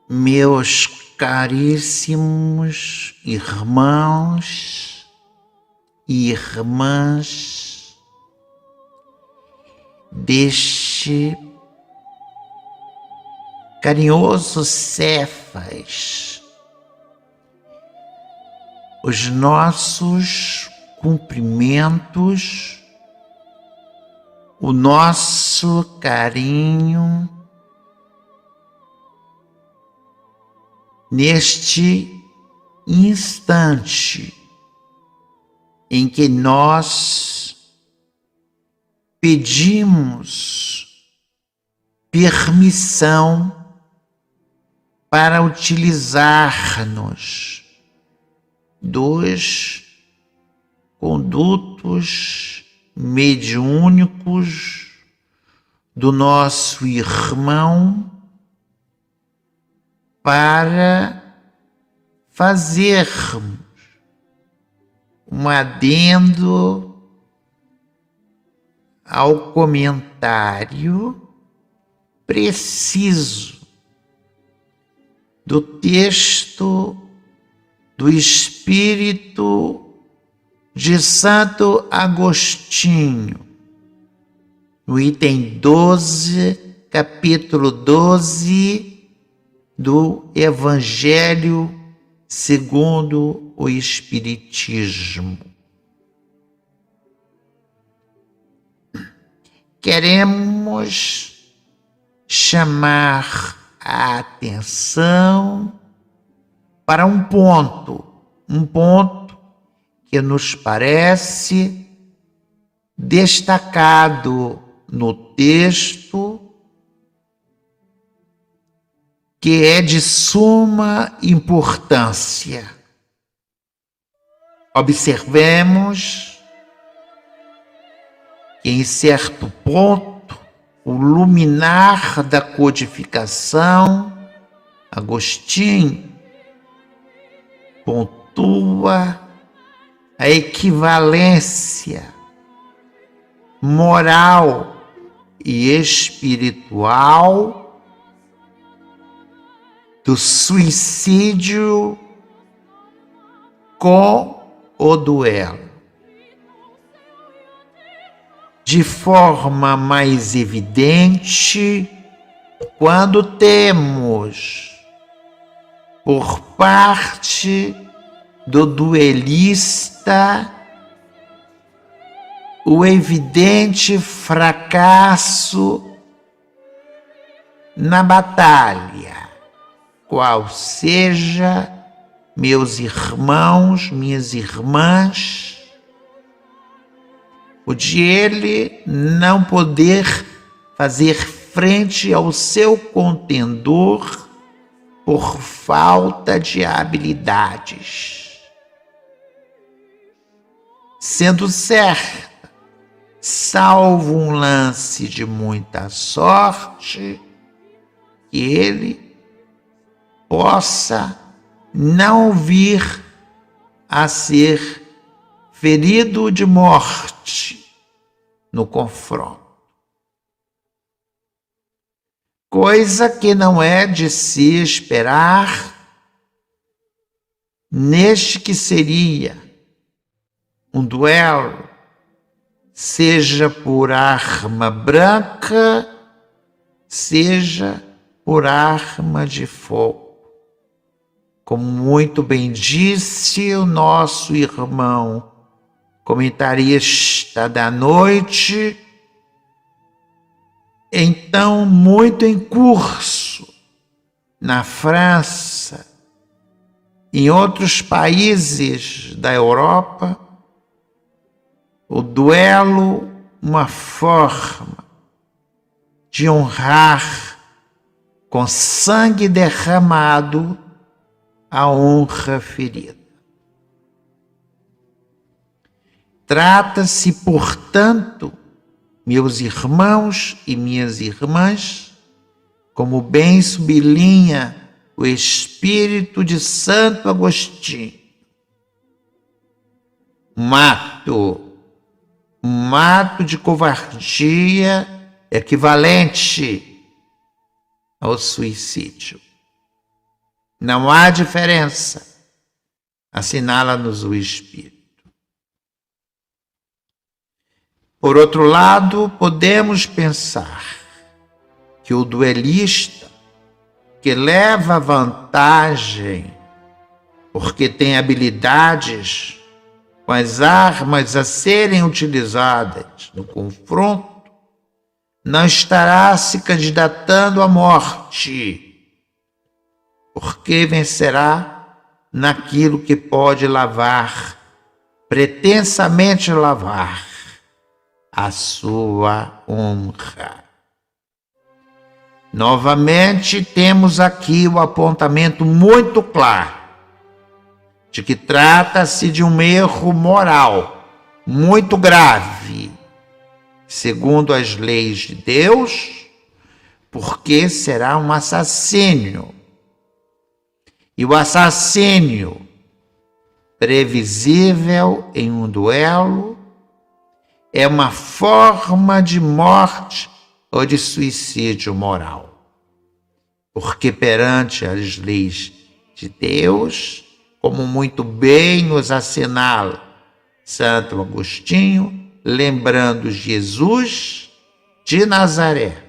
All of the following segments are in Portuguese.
Meus caríssimos irmãos e irmãs deste carinhoso Cefas, os nossos cumprimentos, o nosso carinho neste instante em que nós pedimos permissão para utilizar-nos dos condutos mediúnicos do nosso irmão para fazermos um adendo ao comentário preciso do texto do Espírito de Santo Agostinho, no item 12, capítulo 12, do Evangelho segundo o Espiritismo. Queremos chamar a atenção para um ponto que nos parece destacado no texto, que é de suma importância. Observemos que, em certo ponto, o luminar da codificação, Agostinho, pontua a equivalência moral e espiritual do suicídio com o duelo. De forma mais evidente, quando temos, por parte do duelista, o evidente fracasso na batalha, qual seja, meus irmãos, minhas irmãs, o de ele não poder fazer frente ao seu contendor por falta de habilidades. Sendo certa, salvo um lance de muita sorte, que ele possa não vir a ser ferido de morte no confronto. Coisa que não é de se esperar neste que seria um duelo, seja por arma branca, seja por arma de fogo. Como muito bem disse o nosso irmão comentarista da noite, então muito em curso na França, em outros países da Europa, o duelo, uma forma de honrar com sangue derramado a honra ferida. Trata-se, portanto, meus irmãos e minhas irmãs, como bem sublinha o Espírito de Santo Agostinho, um ato de covardia equivalente ao suicídio. Não há diferença, assinala-nos o Espírito. Por outro lado, podemos pensar que o duelista que leva vantagem porque tem habilidades com as armas a serem utilizadas no confronto, não estará se candidatando à morte, porque vencerá naquilo que pode lavar, pretensamente lavar, a sua honra. Novamente, temos aqui o apontamento muito claro de que trata-se de um erro moral muito grave, segundo as leis de Deus, porque será um assassínio. E o assassínio previsível em um duelo é uma forma de morte ou de suicídio moral. Porque perante as leis de Deus, como muito bem nos assinala Santo Agostinho, lembrando Jesus de Nazaré,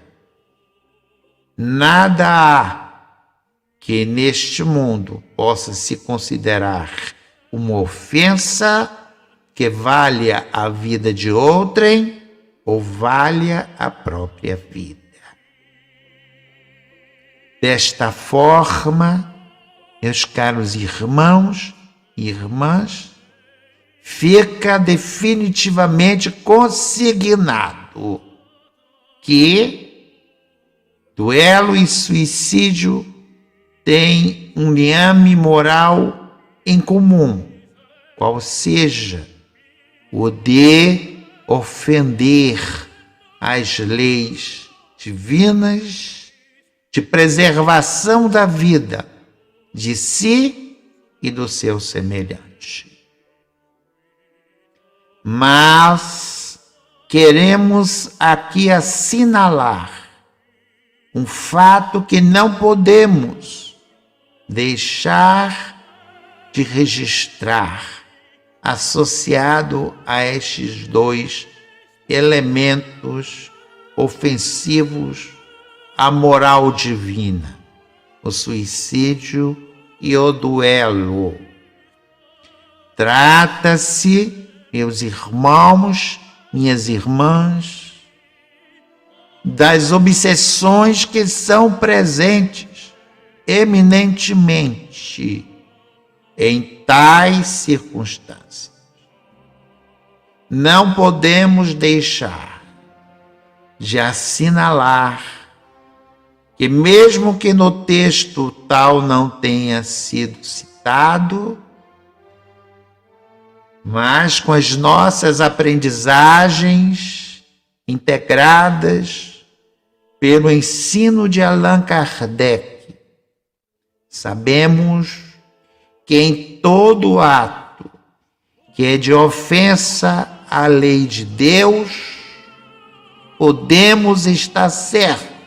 nada há que neste mundo possa se considerar uma ofensa que valha a vida de outrem ou valha a própria vida. Desta forma, meus caros irmãos e irmãs, fica definitivamente consignado que duelo e suicídio têm um liame moral em comum, qual seja o de ofender as leis divinas de preservação da vida de si e do seu semelhante. Mas queremos aqui assinalar um fato que não podemos deixar de registrar, associado a estes dois elementos ofensivos à moral divina, o suicídio e o duelo. Trata-se, meus irmãos, minhas irmãs, das obsessões que são presentes eminentemente em tais circunstâncias. Não podemos deixar de assinalar que, mesmo que no texto tal não tenha sido citado, mas com as nossas aprendizagens integradas pelo ensino de Allan Kardec, sabemos que em todo ato que é de ofensa à lei de Deus, podemos estar certos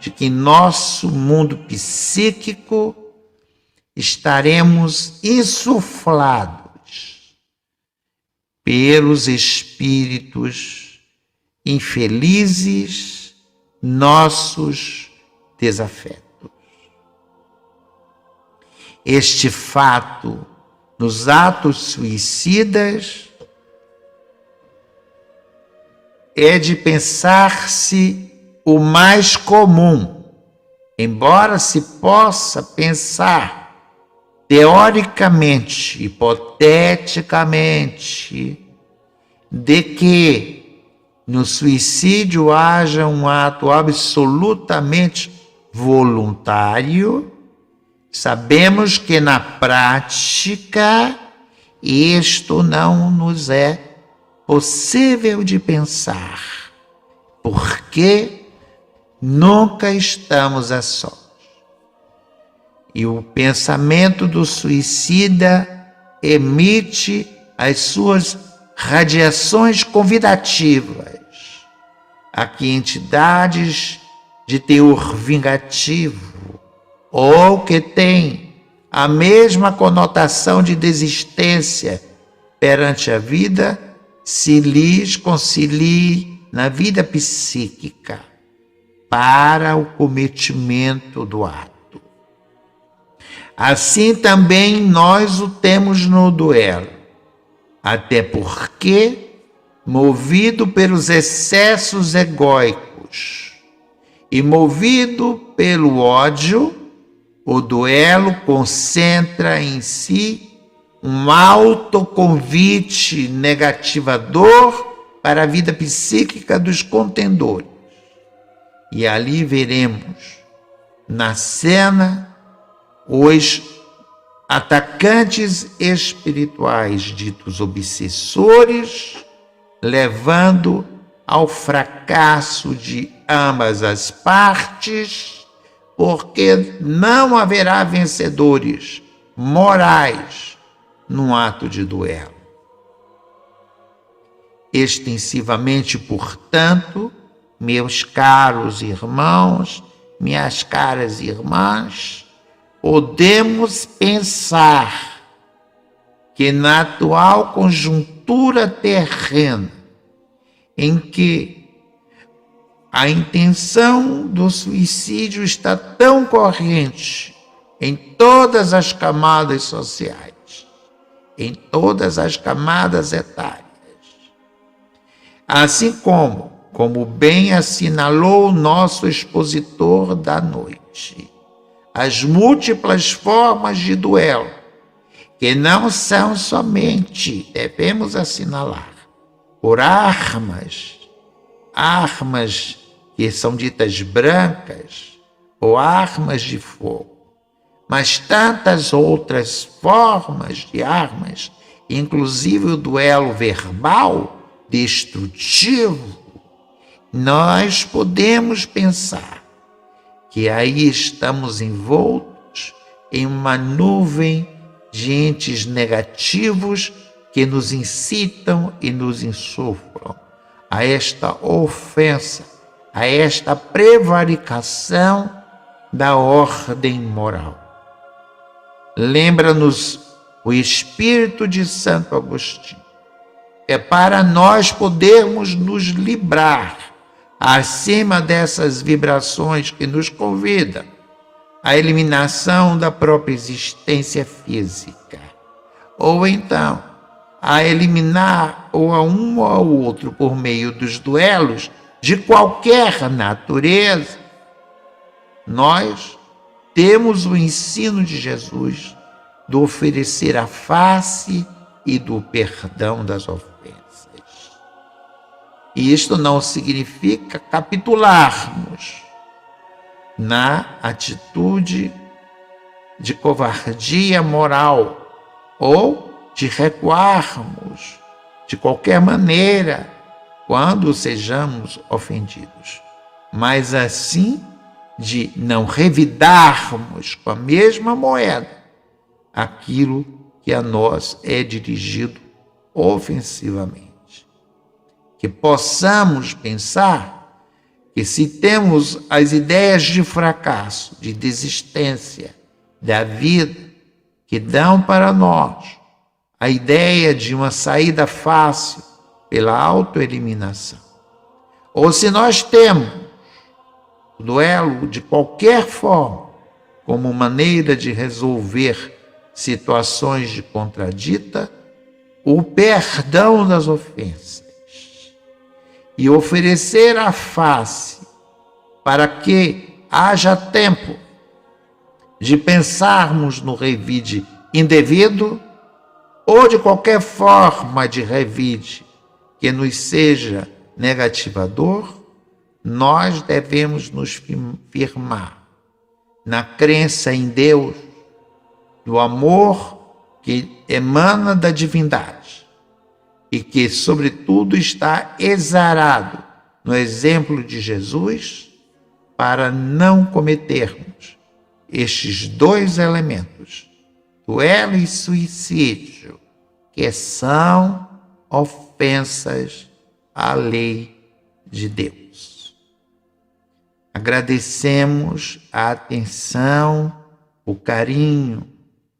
de que em nosso mundo psíquico estaremos insuflados pelos espíritos infelizes, nossos desafetos. Este fato nos atos suicidas é de pensar-se o mais comum, embora se possa pensar teoricamente, hipoteticamente, de que no suicídio haja um ato absolutamente voluntário. Sabemos que na prática isto não nos é possível de pensar, porque nunca estamos a sós. E o pensamento do suicida emite as suas radiações convidativas a que entidades de teor vingativo ou que tem a mesma conotação de desistência perante a vida, se lhes concilie na vida psíquica para o cometimento do ato. Assim também nós o temos no duelo, até porque, movido pelos excessos egóicos e movido pelo ódio, o duelo concentra em si um autoconvite negativador para a vida psíquica dos contendores. E ali veremos na cena os atacantes espirituais ditos obsessores, levando ao fracasso de ambas as partes, porque não haverá vencedores morais num ato de duelo. Extensivamente, portanto, meus caros irmãos, minhas caras irmãs, podemos pensar que na atual conjuntura terrena, em que a intenção do suicídio está tão corrente em todas as camadas sociais, em todas as camadas etárias, assim como bem assinalou o nosso expositor da noite, as múltiplas formas de duelo, que não são somente, devemos assinalar, por armas que são ditas brancas, ou armas de fogo, mas tantas outras formas de armas, inclusive o duelo verbal, destrutivo, nós podemos pensar que aí estamos envoltos em uma nuvem de entes negativos que nos incitam e nos insuflam a esta ofensa, a esta prevaricação da ordem moral. Lembra-nos o Espírito de Santo Agostinho. É para nós podermos nos livrar acima dessas vibrações que nos convidam à eliminação da própria existência física, ou então a eliminar ou a um ou ao outro por meio dos duelos de qualquer natureza. Nós temos o ensino de Jesus do oferecer a face e do perdão das ofensas. E isto não significa capitularmos na atitude de covardia moral ou de recuarmos de qualquer maneira quando sejamos ofendidos, mas assim de não revidarmos com a mesma moeda aquilo que a nós é dirigido ofensivamente. Que possamos pensar que se temos as ideias de fracasso, de desistência da vida, que dão para nós a ideia de uma saída fácil pela autoeliminação, ou se nós temos o duelo de qualquer forma como maneira de resolver situações de contradita, o perdão das ofensas e oferecer a face para que haja tempo de pensarmos no revide indevido ou de qualquer forma de revide que nos seja negativador, nós devemos nos firmar na crença em Deus, do amor que emana da divindade e que, sobretudo, está exarado no exemplo de Jesus para não cometermos estes dois elementos, duelo e suicídio, que são ofensas à lei de Deus. Agradecemos a atenção o carinho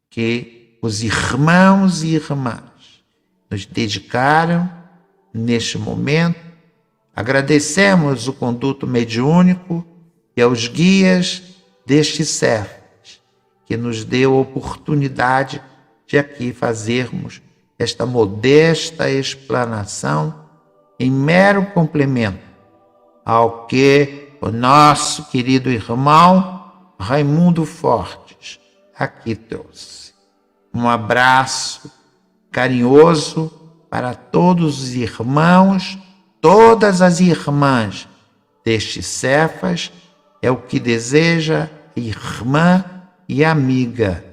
que os irmãos e irmãs nos dedicaram neste momento. Agradecemos o conduto mediúnico e aos guias deste Cefas, que nos deu a oportunidade de aqui fazermos esta modesta explanação em mero complemento ao que o nosso querido irmão Raimundo Fortes aqui trouxe. Um abraço carinhoso para todos os irmãos, todas as irmãs deste Cefas, é o que deseja a irmã e amiga,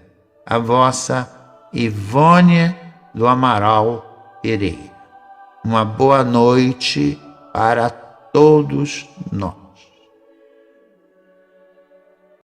a vossa Ivone do Amaral Pereira. Uma boa noite para todos nós.